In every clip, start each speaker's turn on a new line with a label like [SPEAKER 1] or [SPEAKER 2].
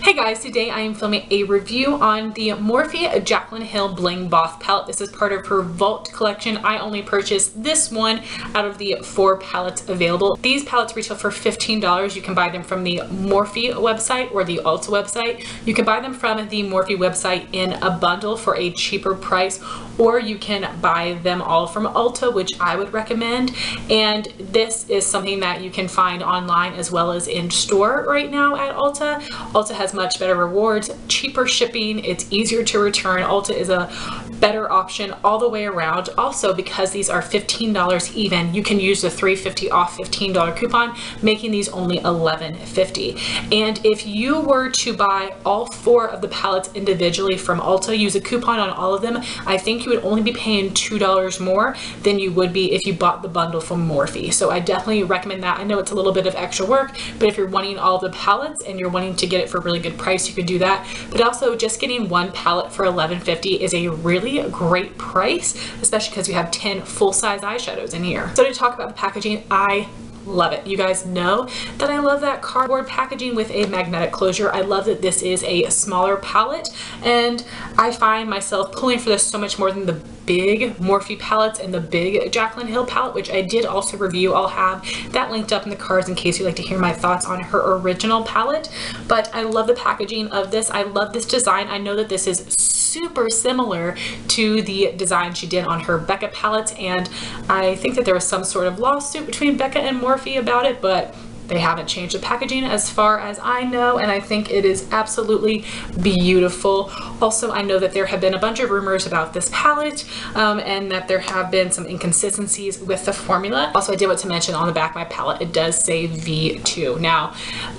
[SPEAKER 1] Hey guys, today I am filming a review on the Morphe Jaclyn Hill Bling Boss palette. This is part of her Vault collection. I only purchased this one out of the 4 palettes available. These palettes retail for $15. You can buy them from the Morphe website or the Ulta website. You can buy them from the Morphe website in a bundle for a cheaper price, or you can buy them all from Ulta, which I would recommend. And this is something that you can find online as well as in store right now at Ulta. Ulta has much better rewards, cheaper shipping, it's easier to return. Ulta is a better option all the way around. Also, because these are $15 even, you can use the $3.50 off $15 coupon, making these only $11.50. And if you were to buy all 4 of the palettes individually from Ulta, use a coupon on all of them, I think you would only be paying $2 more than you would be if you bought the bundle from Morphe. So I definitely recommend that. I know it's a little bit of extra work, but if you're wanting all the palettes and you're wanting to get it for a really good price, you can do that. But also, just getting one palette for $11.50 is a really great price, especially because we have 10 full-size eyeshadows in here. So to talk about the packaging, I love it. You guys know that I love that cardboard packaging with a magnetic closure. I love that this is a smaller palette, and I find myself pulling for this so much more than the big Morphe palettes and the big Jaclyn Hill palette, which I did also review. I'll have that linked up in the cards in case you'd like to hear my thoughts on her original palette. But I love the packaging of this. I love this design. I know that this is super similar to the design she did on her Becca palette, and I think that there was some sort of lawsuit between Becca and Morphe about it, but they haven't changed the packaging as far as I know, and I think it is absolutely beautiful. Also, I know that there have been a bunch of rumors about this palette and that there have been some inconsistencies with the formula. Also, I did want to mention on the back of my palette, it does say V2. Now,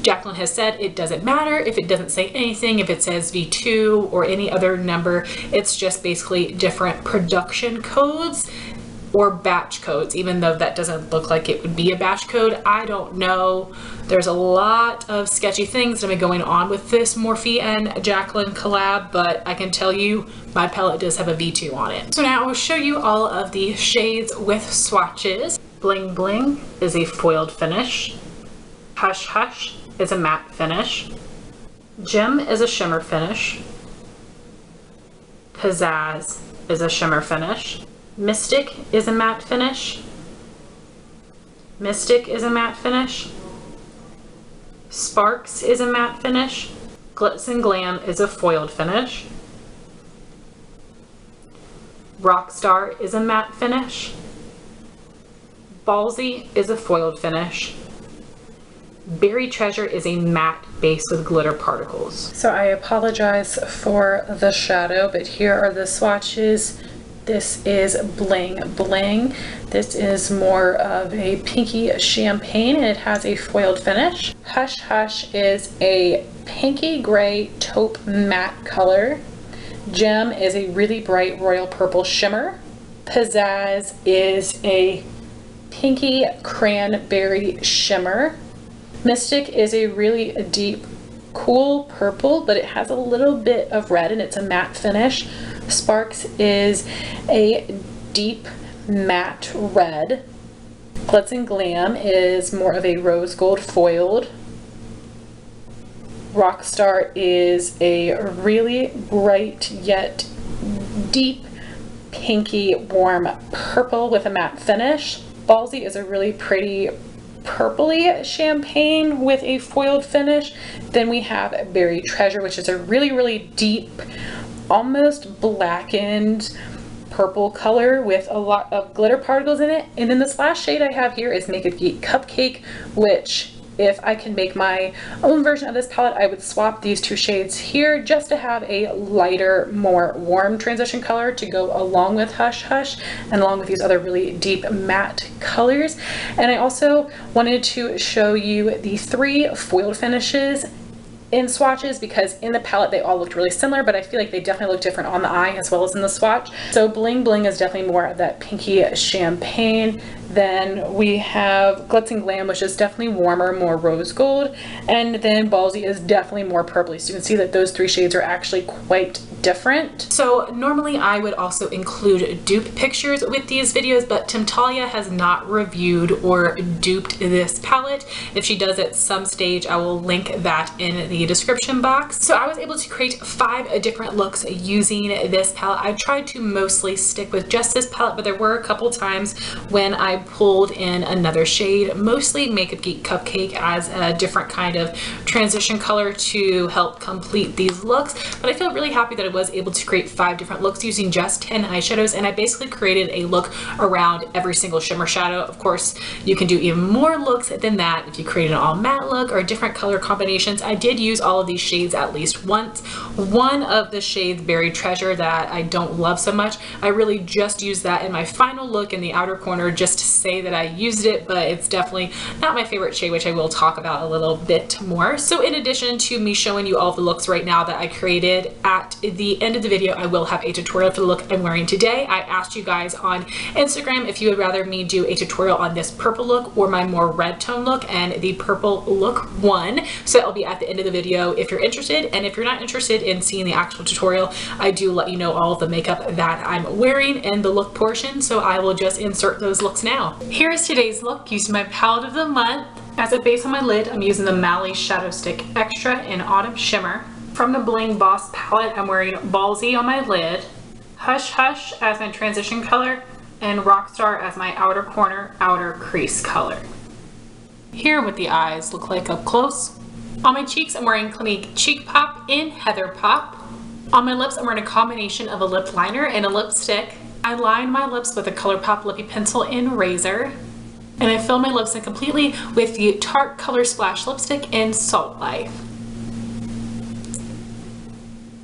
[SPEAKER 1] Jaclyn has said it doesn't matter if it doesn't say anything, if it says V2 or any other number. It's just basically different production codes or batch codes, even though that doesn't look like it would be a batch code. I don't know. There's a lot of sketchy things that have been going on with this Morphe and Jaclyn collab, but I can tell you my palette does have a V2 on it. So now I will show you all of the shades with swatches. Bling Bling is a foiled finish. Hush Hush is a matte finish. Gem is a shimmer finish. Pizzazz is a shimmer finish. Mystic is a matte finish. Mystic is a matte finish. Sparks is a matte finish. Glitz and Glam is a foiled finish. Rockstar is a matte finish. Ballsy is a foiled finish. Berry Treasure is a matte base with glitter particles. So I apologize for the shadow, but here are the swatches. This is Bling Bling. This is more of a pinky champagne, and it has a foiled finish. Hush Hush is a pinky gray taupe matte color. Gem is a really bright royal purple shimmer. Pizzazz is a pinky cranberry shimmer. Mystic is a really deep cool purple, but it has a little bit of red, and it's a matte finish. Sparks is a deep matte red. Glitz and Glam is more of a rose gold foiled. Rockstar is a really bright yet deep pinky warm purple with a matte finish. Ballsy is a really pretty purpley champagne with a foiled finish. Then we have Berry Treasure, which is a really deep, almost blackened purple color with a lot of glitter particles in it. And then this last shade I have here is Makeup Geek Cupcake, which if I can make my own version of this palette, I would swap these 2 shades here just to have a lighter, more warm transition color to go along with Hush Hush and along with these other really deep matte colors. And I also wanted to show you the 3 foiled finishes in swatches, because in the palette they all looked really similar, but I feel like they definitely look different on the eye as well as in the swatch. So Bling Bling is definitely more of that pinky champagne. Then we have Glitz and Glam, which is definitely warmer, more rose gold. And then Ballsy is definitely more purpley. So you can see that those 3 shades are actually quite different. So normally I would also include dupe pictures with these videos, but Timtalia has not reviewed or duped this palette. If she does at some stage, I will link that in the description box. So I was able to create 5 different looks using this palette. I tried to mostly stick with just this palette, but there were a couple times when I pulled in another shade, mostly Makeup Geek Cupcake as a different kind of transition color to help complete these looks. But I feel really happy that I was able to create 5 different looks using just 10 eyeshadows, and I basically created a look around every single shimmer shadow. Of course, you can do even more looks than that if you create an all matte look or different color combinations. I did use all of these shades at least once. One of the shades, Buried Treasure, that I don't love so much, I really just used that in my final look in the outer corner just to say that I used it, but it's definitely not my favorite shade, which I will talk about a little bit more. So in addition to me showing you all the looks right now that I created, at the end of the video I will have a tutorial for the look I'm wearing today. I asked you guys on Instagram if you would rather me do a tutorial on this purple look or my more red tone look, and the purple look won. So it'll be at the end of the video if you're interested, and if you're not interested in seeing the actual tutorial, I do let you know all of the makeup that I'm wearing in the look portion, so I will just insert those looks now. Here's today's look using my palette of the month. As a base on my lid, I'm using the Mally Shadow Stick Extra in Autumn Shimmer. From the Bling Boss palette, I'm wearing Ballsy on my lid, Hush Hush as my transition color, and Rockstar as my outer corner, outer crease color. Here what the eyes look like up close. On my cheeks, I'm wearing Clinique Cheek Pop in Heather Pop. On my lips, I'm wearing a combination of a lip liner and a lipstick. I line my lips with a ColourPop Lippie pencil in Rayezor. And I fill my lips in completely with the Tarte Color Splash lipstick in Salt Life.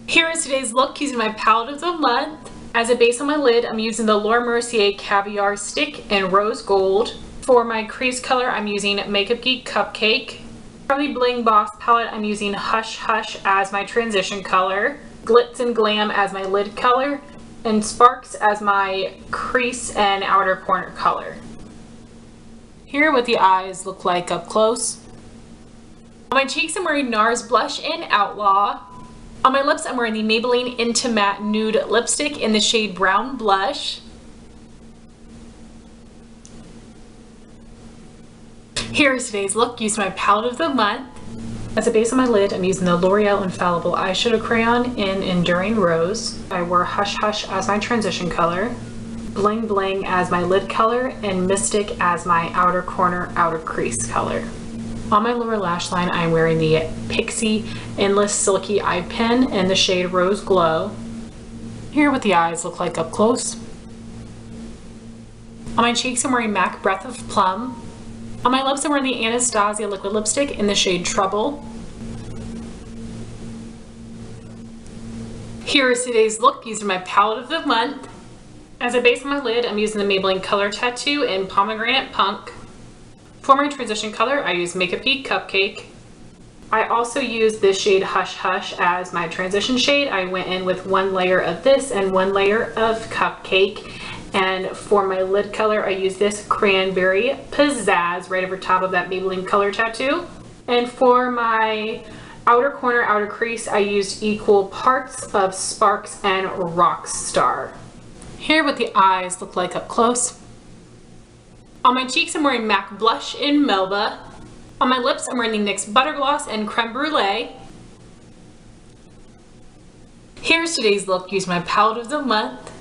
[SPEAKER 1] Here is today's look using my palette of the month. As a base on my lid, I'm using the Mercier Caviar stick in Rose Gold. For my crease color, I'm using Makeup Geek Cupcake. From the Bling Boss palette, I'm using Hush Hush as my transition color, Glitz and Glam as my lid color, and Sparks as my crease and outer corner color. Here what the eyes look like up close. On my cheeks, I'm wearing NARS blush in Outlaw. On my lips, I'm wearing the Maybelline Inti Matte Nude lipstick in the shade Brown Blush. Here is today's look using my palette of the month. As a base on my lid, I'm using the L'Oreal Infallible eyeshadow crayon in Enduring Rose. I wore Hush Hush as my transition color, Bling Bling as my lid color, and Mystic as my outer corner, outer crease color. On my lower lash line, I'm wearing the Pixi Endless Silky Eye Pen in the shade Rose Glow. Here what the eyes look like up close. On my cheeks, I'm wearing MAC Breath of Plum. On my lips, I'm wearing the Anastasia liquid lipstick in the shade Trouble. Here is today's look using my palette of the month. As a base on my lid, I'm using the Maybelline Color Tattoo in Pomegranate Punk. For my transition color, I use Makeup Geek Cupcake. I also use this shade Hush Hush as my transition shade. I went in with 1 layer of this and 1 layer of Cupcake. And for my lid color, I use this Cranberry Pizzazz right over top of that Maybelline Color Tattoo. And for my outer corner, outer crease, I used equal parts of Sparks and Rockstar. Here what the eyes look like up close. On my cheeks, I'm wearing MAC Blush in Melba. On my lips, I'm wearing the NYX Butter Gloss and Creme Brulee. Here's today's look using my palette of the month.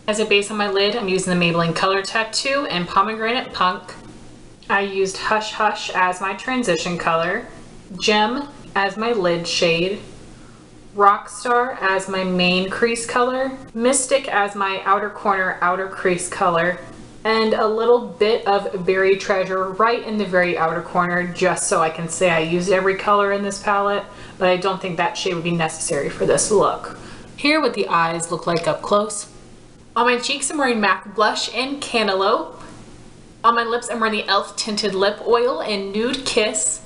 [SPEAKER 1] As a base on my lid, I'm using the Maybelline Color Tattoo and Pomegranate Punk. I used Hush Hush as my transition color, Gem as my lid shade, Rockstar as my main crease color, Mystic as my outer corner, outer crease color, and a little bit of Buried Treasure right in the very outer corner, just so I can say I used every color in this palette, but I don't think that shade would be necessary for this look. Here what the eyes look like up close. On my cheeks, I'm wearing MAC Blush in Cantaloupe. On my lips, I'm wearing the e.l.f. Tinted Lip Oil in Nude Kiss.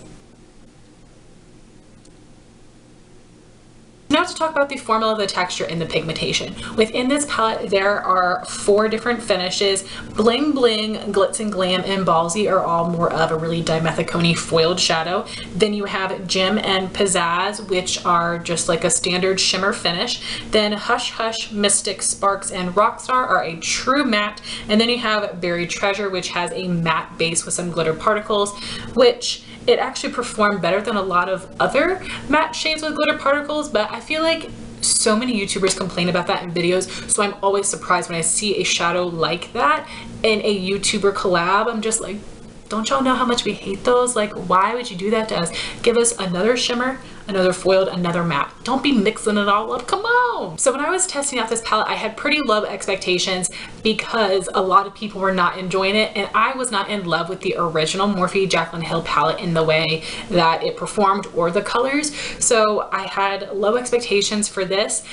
[SPEAKER 1] now to talk about the formula, the texture, and the pigmentation. Within this palette, there are 4 different finishes. Bling Bling, Glitz and Glam, and Ballsy are all more of a really dimethicone foiled shadow. Then you have Gem and Pizzazz, which are just like a standard shimmer finish. Then Hush Hush, Mystic, Sparks, and Rockstar are a true matte. And then you have Buried Treasure, which has a matte base with some glitter particles, which it actually performed better than a lot of other matte shades with glitter particles, but I feel like so many YouTubers complain about that in videos, so I'm always surprised when I see a shadow like that in a YouTuber collab. I'm just like, don't y'all know how much we hate those? Like, why would you do that to us? Give us another shimmer, another foiled, another matte. Don't be mixing it all up, come on. So when I was testing out this palette, I had pretty low expectations because a lot of people were not enjoying it, and I was not in love with the original Morphe Jaclyn Hill palette in the way that it performed or the colors. So I had low expectations for this,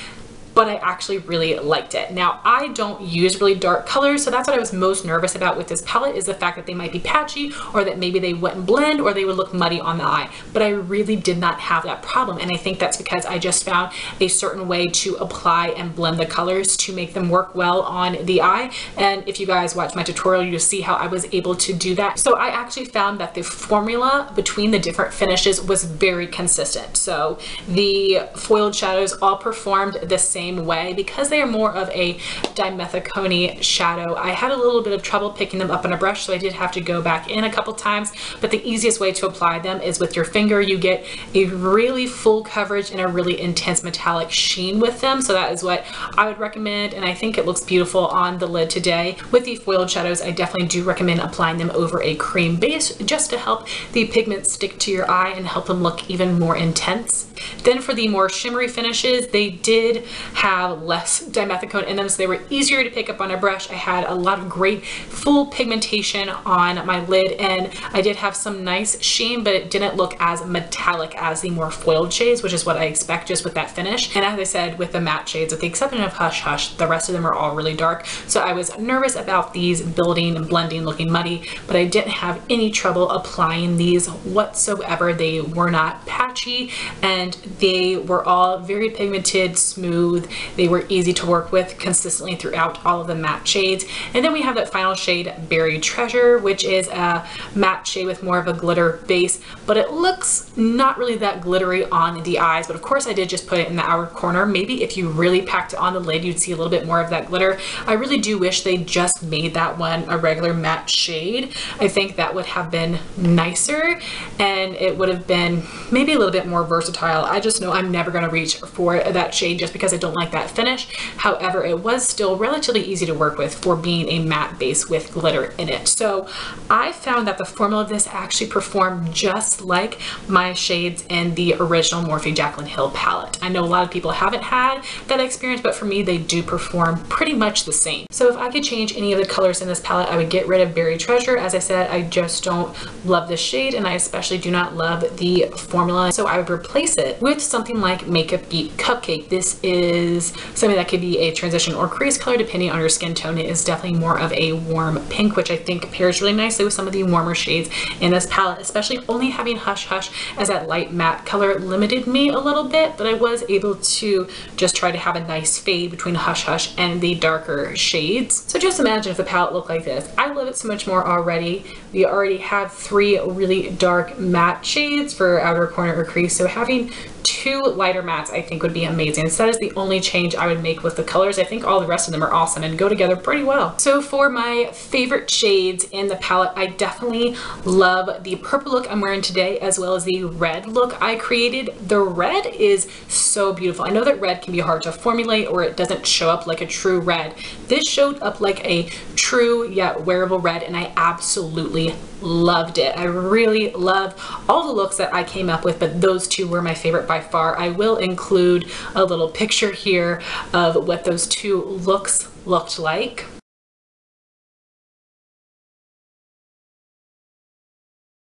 [SPEAKER 1] but I actually really liked it. Now, I don't use really dark colors, so that's what I was most nervous about with this palette, is the fact that they might be patchy, or that maybe they wouldn't blend, or they would look muddy on the eye. But I really did not have that problem, and I think that's because I just found a certain way to apply and blend the colors to make them work well on the eye. And if you guys watch my tutorial, you'll see how I was able to do that. So I actually found that the formula between the different finishes was very consistent. So the foiled shadows all performed the same way because they are more of a dimethicone shadow. I had a little bit of trouble picking them up on a brush, so I did have to go back in a couple times, but the easiest way to apply them is with your finger. You get a really full coverage and a really intense metallic sheen with them, so that is what I would recommend, and I think it looks beautiful on the lid today. With the foiled shadows, I definitely do recommend applying them over a cream base just to help the pigment stick to your eye and help them look even more intense. Then for the more shimmery finishes, they did have less dimethicone in them, so they were easier to pick up on a brush. I had a lot of great full pigmentation on my lid, and I did have some nice sheen, but it didn't look as metallic as the more foiled shades, which is what I expect just with that finish. And as I said, with the matte shades, with the exception of Hush Hush, the rest of them are all really dark. So I was nervous about these building and blending, looking muddy, but I didn't have any trouble applying these whatsoever. They were not patchy, and they were all very pigmented, smooth. They were easy to work with consistently throughout all of the matte shades. And then we have that final shade, Buried Treasure, which is a matte shade with more of a glitter base, but it looks not really that glittery on the eyes. But of course I did just put it in the outer corner. Maybe if you really packed it on the lid, you'd see a little bit more of that glitter. I really do wish they just made that one a regular matte shade. I think that would have been nicer, and it would have been maybe a little bit more versatile. I just know I'm never going to reach for that shade just because I don't like that finish. However, it was still relatively easy to work with for being a matte base with glitter in it. So I found that the formula of this actually performed just like my shades in the original Morphe Jaclyn Hill palette. I know a lot of people haven't had that experience, but for me, they do perform pretty much the same. So if I could change any of the colors in this palette, I would get rid of Buried Treasure. As I said, I just don't love this shade, and I especially do not love the formula. So I would replace it with something like Makeup Beat Cupcake. This is something that could be a transition or crease color depending on your skin tone. It is definitely more of a warm pink, which I think pairs really nicely with some of the warmer shades in this palette, especially only having Hush Hush as that light matte color limited me a little bit, but I was able to just try to have a nice fade between Hush Hush and the darker shades. So just imagine if the palette looked like this. I love it so much more already. We already have 3 really dark matte shades for outer corner or crease, so having 2 lighter mattes I think would be amazing. So that is the only change I would make with the colors. I think all the rest of them are awesome and go together pretty well. So for my favorite shades in the palette, I definitely love the purple look I'm wearing today, as well as the red look I created. The red is so beautiful. I know that red can be hard to formulate, or it doesn't show up like a true red. This showed up like a true yet wearable red, and I absolutely loved it. I really love all the looks that I came up with, but those 2 were my favorite by far. I will include a little picture here of what those 2 looks looked like.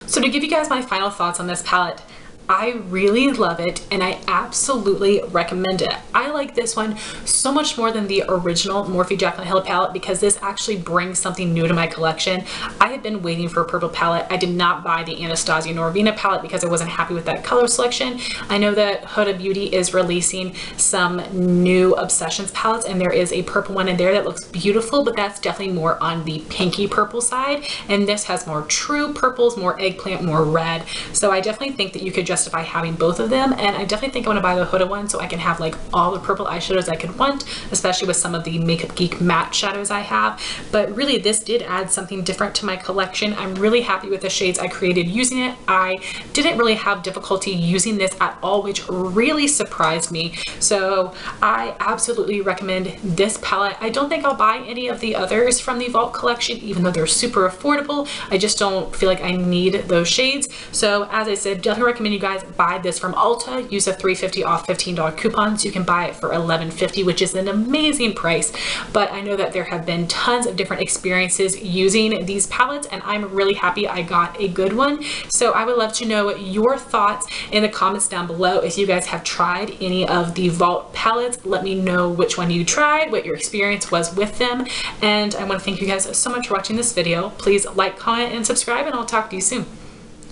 [SPEAKER 1] So to give you guys my final thoughts on this palette, I really love it and I absolutely recommend it. I like this one so much more than the original Morphe Jaclyn Hill palette because this actually brings something new to my collection. I had been waiting for a purple palette. I did not buy the Anastasia Norvina palette because I wasn't happy with that color selection. I know that Huda Beauty is releasing some new Obsessions palettes and there is a purple one in there that looks beautiful, but that's definitely more on the pinky purple side, and this has more true purples, more eggplant, more red. So I definitely think that you could justify having both of them, and I definitely think I want to buy the Huda one so I can have like all the purple eyeshadows I could want, especially with some of the Makeup Geek matte shadows I have. But really this did add something different to my collection. I'm really happy with the shades I created using it. I didn't really have difficulty using this at all, which really surprised me. So I absolutely recommend this palette. I don't think I'll buy any of the others from the Vault collection, even though they're super affordable. I just don't feel like I need those shades. So as I said, definitely recommend you guys buy this from Ulta. Use a $3.50 off $15 coupon so you can buy it for $11.50, which is an amazing price. But I know that there have been tons of different experiences using these palettes and I'm really happy I got a good one. So I would love to know your thoughts in the comments down below. If you guys have tried any of the Vault palettes, let me know which one you tried, what your experience was with them. And I want to thank you guys so much for watching this video. Please like, comment, and subscribe, and I'll talk to you soon.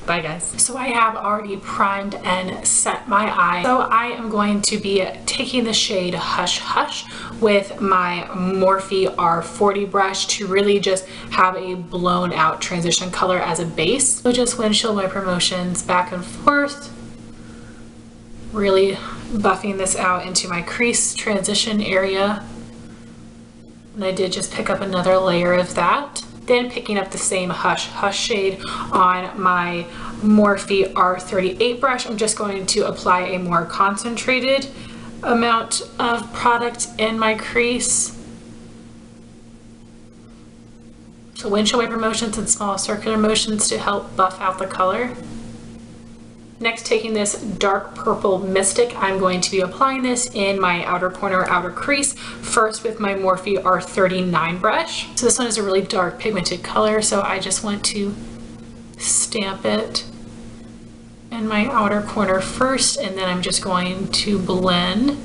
[SPEAKER 1] Bye guys. So I have already primed and set my eye. So I am going to be taking the shade Hush Hush with my Morphe R40 brush to really just have a blown out transition color as a base. So just windshield wiper motions back and forth, really buffing this out into my crease transition area. And I did just pick up another layer of that. Then picking up the same Hush Hush shade on my Morphe R38 brush, I'm just going to apply a more concentrated amount of product in my crease. So windshield wiper motions and small circular motions to help buff out the color. Next, taking this dark purple Mystic, I'm going to be applying this in my outer corner, outer crease, first with my Morphe R39 brush. So this one is a really dark pigmented color, so I just want to stamp it in my outer corner first, and then I'm just going to blend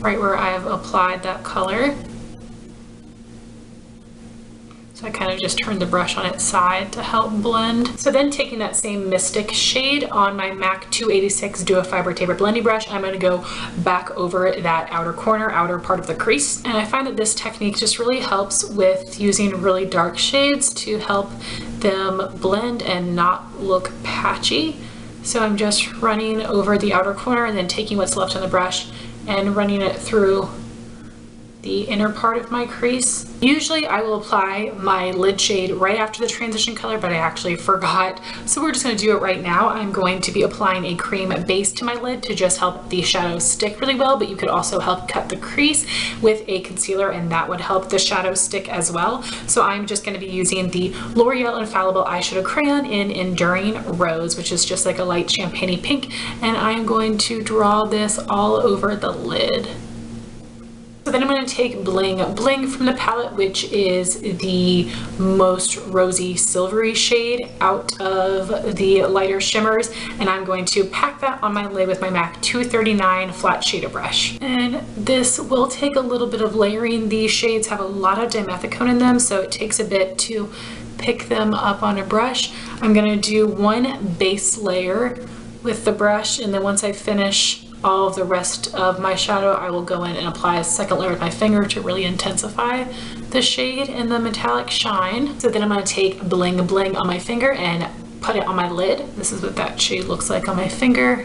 [SPEAKER 1] right where I have applied that color. So I kind of just turned the brush on its side to help blend. So then taking that same Mystic shade on my MAC 286 Duo Fiber Taper Blending Brush, I'm going to go back over that outer corner, outer part of the crease. And I find that this technique just really helps with using really dark shades to help them blend and not look patchy. So I'm just running over the outer corner and then taking what's left on the brush and running it through the inner part of my crease. Usually I will apply my lid shade right after the transition color, but I actually forgot. So we're just going to do it right now. I'm going to be applying a cream base to my lid to just help the shadow stick really well, but you could also help cut the crease with a concealer and that would help the shadow stick as well. So I'm just going to be using the L'Oreal Infallible eyeshadow crayon in Enduring Rose, which is just like a light champagne pink, and I'm going to draw this all over the lid. So then I'm going to take Bling from the palette, which is the most rosy silvery shade out of the lighter shimmers, and I'm going to pack that on my lid with my MAC 239 flat shader brush. And this will take a little bit of layering. These shades have a lot of dimethicone in them, so it takes a bit to pick them up on a brush. I'm going to do one base layer with the brush, and then once I finish all of the rest of my shadow, I will go in and apply a second layer with my finger to really intensify the shade and the metallic shine. So then I'm going to take Bling on my finger and put it on my lid. This is what that shade looks like on my finger.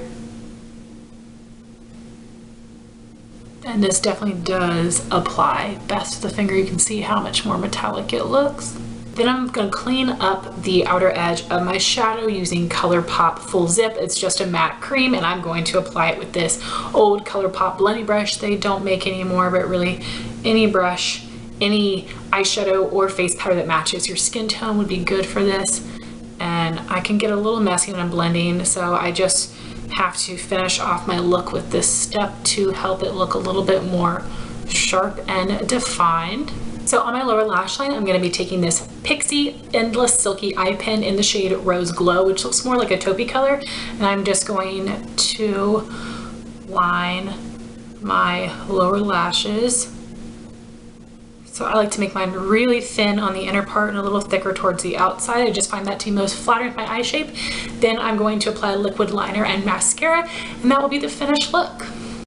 [SPEAKER 1] And this definitely does apply best to the finger. You can see how much more metallic it looks. Then I'm going to clean up the outer edge of my shadow using ColourPop Full Zip. It's just a matte cream, and I'm going to apply it with this old ColourPop blending brush. They don't make anymore, but really any brush, any eyeshadow or face powder that matches your skin tone would be good for this. And I can get a little messy when I'm blending, so I just have to finish off my look with this step to help it look a little bit more sharp and defined. So on my lower lash line, I'm going to be taking this Pixi Endless Silky Eye Pen in the shade Rose Glow, which looks more like a taupey color. And I'm just going to line my lower lashes. So I like to make mine really thin on the inner part and a little thicker towards the outside. I just find that to be most flattering with my eye shape. Then I'm going to apply liquid liner and mascara, and that will be the finished look.